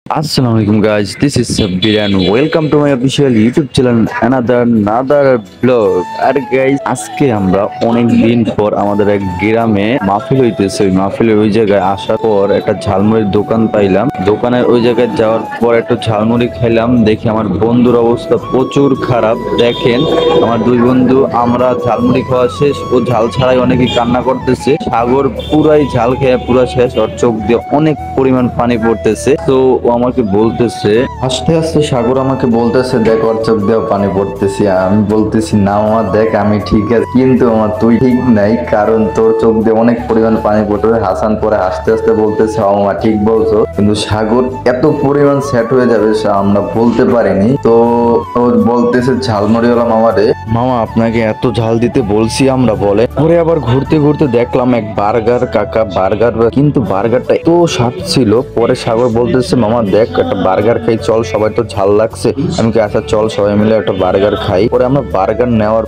Assalamualaikum guys, this is Sabir and welcome to my official YouTube channel another vlog. R guys আজকে আমরা অনেক দিন পর আমাদের এক গ্রামে মাহফিল হইতেছে। ওই মাহফিলে ওই জায়গায় আসার পর একটা ঝালমুড়ির দোকান পাইলাম। দোকানের ওই জায়গায় যাওয়ার পর একটু ঝালমুড়ি খাইলাম। দেখি আমার বন্ধুর অবস্থা প্রচুর খারাপ। দেখেন আমার দুই বন্ধু, আমরা ঝালমুড়ি খাওয়া শেষ, ও ঝাল ছাড়াই অনেকে কান্না করতেছে। সাগর পুরাই ঝাল খেয়ে পুরা শেষ, ওর চোখ দিয়ে অনেক পরিমাণ পানি পড়তেছে। তো ও আমাকে বলতেছে, আস্তে আস্তে সাগর আমাকে বলতেছে, দেখ ওর চোখ দিয়ে পানি পড়তেছি। আমি বলতেছি, না মামা দেখ আমি ঠিক আছে, কিন্তু আমার তুই ঠিক নাই, কারণ তোর চোখ দিয়ে অনেক পরিমাণ পানি পড়তেছে। হাসান পরে হাসতে হাসতে বলতেছে, মামা ঠিক বলছো, কিন্তু সাগর এত পরিমাণ সেট হয়ে যাবে আমরা বলতে পারিনি। তো ও বলতেছে ঝালমুড়িওয়ালা মামারে, মামা আপনাকে এত ঝাল দিতে বলছি আমরা, বলে। পরে আবার ঘুরতে ঘুরতে দেখলাম এক বার্গার কাকা বার্গার, কিন্তু বার্গারটা এত স্বাদ ছিল। পরে সাগর বলতেছে, মামা দেখ একটা বার্গার খাই, চল, সবাই তো ঝাল লাগছে। আমি কি আচ্ছা চল সবাই মিলে একটা বার্গার খাই। পরে আমরা বার্গার নেওয়ার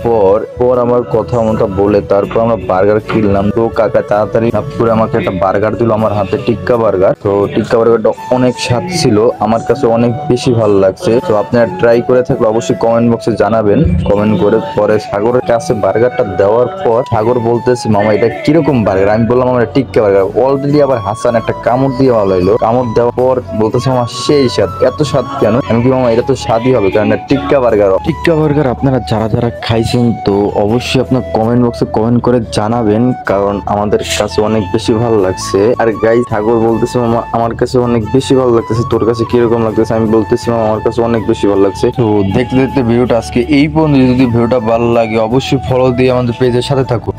পর আমার কথা মতো বলে তারপর আমরা বার্গার কিনলাম। তো কাকা তাড়াতাড়ি করে আমাকে একটা বার্গার দিল আমার হাতে, টিক্কা বার্গার। তো টিক্কা বার্গারটা অনেক স্বাদ ছিল, আমার কাছে অনেক বেশি ভালো লাগছে। তো আপনারা ট্রাই করে থাকলে অবশ্যই কমেন্ট বক্সে জানাবেন, কমেন্ট করে। পরে সাগরের কাছে বার্গারটা দেওয়ার পর সাগর বলতেছে, মামা এটা কিরকম বার্গার? আমি বললাম আমার টিক্কা বার্গার। অলরেডি আবার হাসান একটা কামড় দিয়ে ভালো হইলো। কামড় দেওয়ার পর বলতেছে, আমার সেই স্বাদ, এত স্বাদ কেন? আমি কি, মামা এটা তো স্বাদই হবে, কারণ টিক্কা বার্গার। টিক্কা বার্গার আপনারা যারা যারা খাইছেন তো অবশ্যই আপনার কমেন্ট বক্সে কমেন্ট করে জানাবেন, কারণ আমাদের কাছে অনেক বেশি ভালো লাগছে। আর গাইস সাগর বলতেছে, মামা আমার কাছে অনেক বেশি ভালো লাগতেছে, তোর কাছে কিরকম লাগতেছে? আমি বলতেছি, মামা আমার কাছে অনেক বেশি ভালো লাগছে। তো দেখতে দেখতে ভিডিওটা আজকে এই পর্যন্ত। যদি ভিডিওটা ভালো লাগে অবশ্যই ফলো দিয়ে আমাদের পেজের সাথে থাকুন।